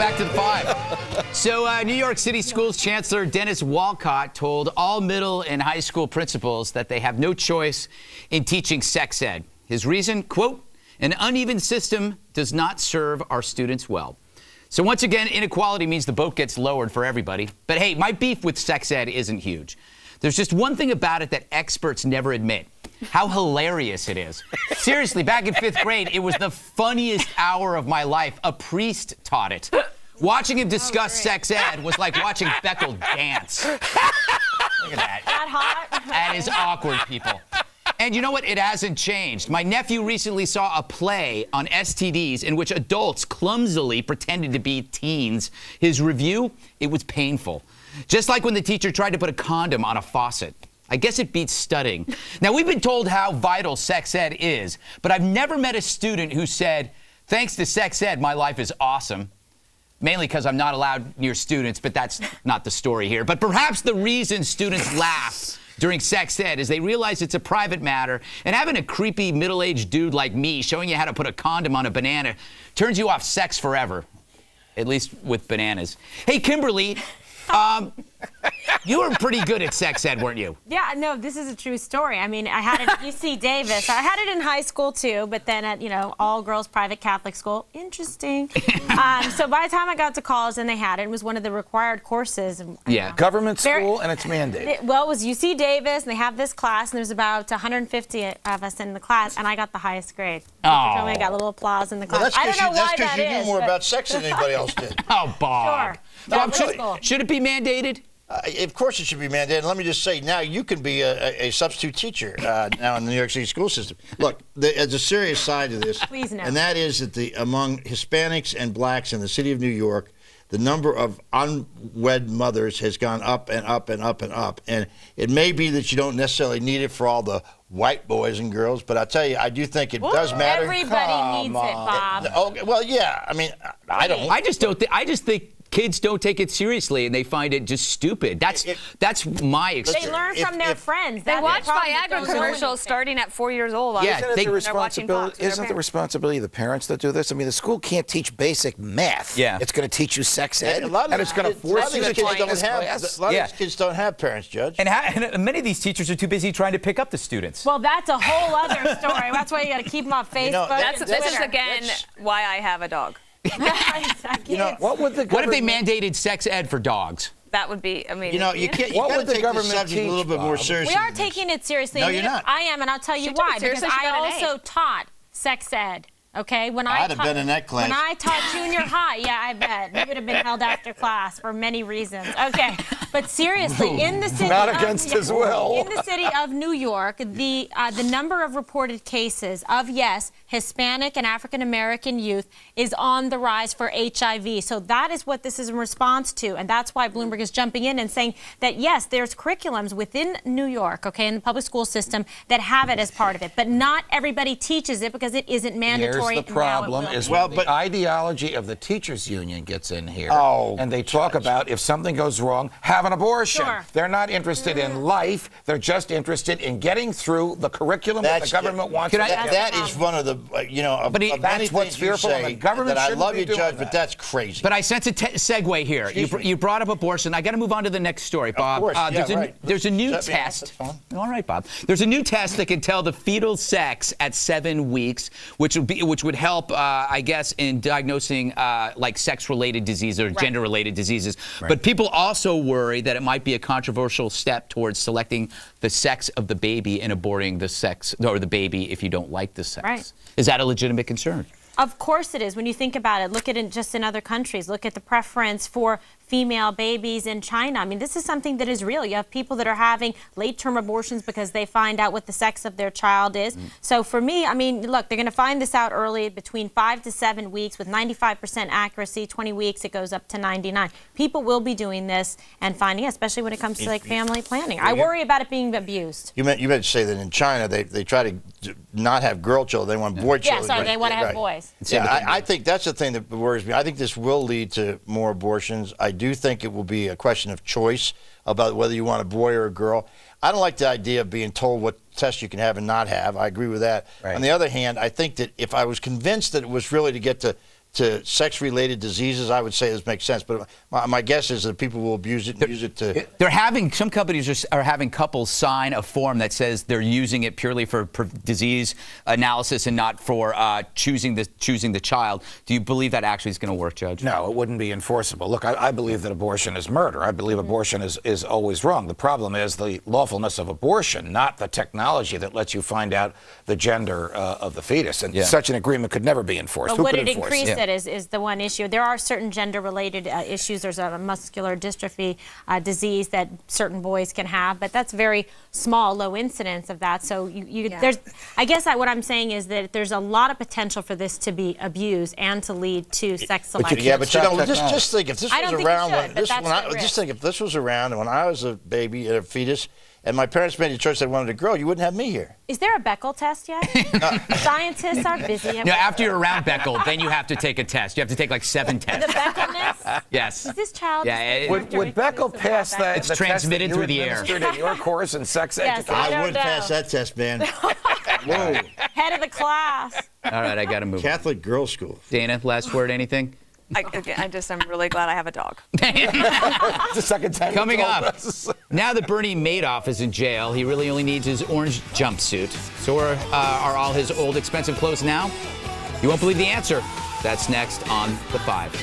back to the Five. So, New York City Schools Chancellor Dennis Walcott told all middle and high school principals that they have no choice in teaching sex ed. His reason, quote, an uneven system does not serve our students well. So once again, inequality means the boat gets lowered for everybody. But hey, my beef with sex ed isn't huge. There's just one thing about it that experts never admit. How hilarious it is. Seriously, back in 5th grade, it was the funniest hour of my life. A priest taught it. Watching him discuss sex ed was like watching Beckel dance. Look at that. That hot? That is awkward, people. And you know what? It hasn't changed. My nephew recently saw a play on STDs in which adults clumsily pretended to be teens. His review, it was painful. Just like when the teacher tried to put a condom on a faucet. I guess it beats studying. Now, we've been told how vital sex ed is, but I've never met a student who said, thanks to sex ed, my life is awesome. Mainly because I'm not allowed near students, but that's not the story here. But perhaps the reason students laugh during sex ed is they realize it's a private matter, and having a creepy middle-aged dude like me showing you how to put a condom on a banana turns you off sex forever, at least with bananas. Hey, Kimberly, you were pretty good at sex ed, weren't you? Yeah, no, this is a true story. I mean, I had it at UC Davis. I had it in high school, too, but then at, all-girls private Catholic school. Interesting. So by the time I got to college, then they had it. It was one of the required courses. Yeah. Government school, and it's mandated. Well, it was UC Davis, and they have this class, and there's about 150 of us in the class, and I got the highest grade. Oh. I got a little applause in the class. Well, I don't know why that is. That's because you knew more about sex than anybody else did. Oh, Bob. Sure. Bob, should it be mandated? Of course it should be mandated. Let me just say, now you can be a substitute teacher now in the New York City school system. Look, there's a serious side to this. Please no. And that is that among Hispanics and blacks in the city of New York, the number of unwed mothers has gone up and up and up and up. And it may be that you don't necessarily need it for all the white boys and girls, but I tell you, I do think it does matter. Everybody needs it, Bob. Okay, well, yeah. I mean, I don't. I just think kids don't take it seriously, and they find it just stupid. That's my experience. They learn from their friends. They watch Viagra commercials starting at 4 years old. Yeah, Isn't it the responsibility of the parents that do this? I mean, the school can't teach basic math. Yeah. It's going to teach you sex ed, and it's going to force you to take this class. A lot of these kids don't have parents, Judge. And many of these teachers are too busy trying to pick up the students. Well, that's a whole other story. That's why you got to keep them off Facebook. This is, again, why I have a dog. What if they mandated sex ed for dogs? That would be, I mean, you can't. You got to take the subject a little bit more seriously. We are taking it seriously. No, you're not. I am, and I'll tell you why. Because I also taught sex ed. Okay, I'd have been in that class. When I taught junior high, yeah, I bet you would have been held after class for many reasons. Okay, but seriously, in the city not against his will. In the city of New York, the number of reported cases of Hispanic and African American youth is on the rise for HIV. So that is what this is in response to, and that's why Bloomberg is jumping in and saying that yes, there's curriculums within New York, okay, in the public school system that have it as part of it, but not everybody teaches it because it isn't mandatory. Here's the problem is when the ideology of the teachers union gets in here, and they talk about if something goes wrong, have an abortion. Sure. They're not interested in life. They're just interested in getting through the curriculum that the government wants. That is one of the, but that's what's fearful. The government I love you, Judge, but that's crazy. But I sense a segue here. You brought up abortion. I got to move on to the next story, Bob. Of course, there's a new test. All right, Bob. There's a new test that can tell the fetal sex at 7 weeks, which would help, I guess, in diagnosing like sex-related diseases or gender-related diseases. Right. But people also worry that it might be a controversial step towards selecting the sex of the baby and aborting the sex or the baby if you don't like the sex. Right. Is that a legitimate concern? Of course it is. When you think about it, look at it just in other countries. Look at the preference for female babies in China. I mean, this is something that is real. You have people that are having late-term abortions because they find out what the sex of their child is. So for me, I mean, look, they're going to find this out early, between 5 to 7 weeks with 95% accuracy. 20 weeks, it goes up to 99. People will be doing this and finding it, especially when it comes to like family planning. I worry about it being abused. You meant to say that in China they try to not have girl children. They want boy children. Yeah, sorry, they want to have boys. Yeah, I think that's the thing that worries me. I think this will lead to more abortions. I do think it will be a question of choice about whether you want a boy or a girl. I don't like the idea of being told what tests you can have and not have. I agree with that. Right. On the other hand, I think that if I was convinced that it was really to get to to sex-related diseases, I would say this makes sense. But my guess is that people will abuse it and use it to... Some companies are having couples sign a form that says they're using it purely for disease analysis and not for choosing the child. Do you believe that actually is going to work, Judge? No, it wouldn't be enforceable. Look, I believe that abortion is murder. I believe abortion is always wrong. The problem is the lawfulness of abortion, not the technology that lets you find out the gender of the fetus. And such an agreement could never be enforced. But would it increase it is the one issue. There are certain gender-related issues. There's a muscular dystrophy disease that certain boys can have, but that's very small, low incidence of that. So there's, I guess what I'm saying is that there's a lot of potential for this to be abused and to lead to sex selection. But you know, just think if this was around. Just think if this was around when I was a baby and a fetus, and my parents made a choice they wanted a girl, you wouldn't have me here. Is there a Beckel test yet? Scientists are busy. No, after you're around Beckel, then you have to take a test. You have to take like 7 tests. The Beckelness? Yes. Is this child? Yeah. Would Beckel pass that? It's transmitted through the air. In your course in sex education? I would pass that test, man. Whoa. Head of the class. All right, I got to move. Catholic girls' school. Dana, last word, anything? I'm really glad I have a dog. It's the second time. Coming up, now that Bernie Madoff is in jail, he really only needs his orange jumpsuit. So are all his old expensive clothes now? You won't believe the answer. That's next on The Five.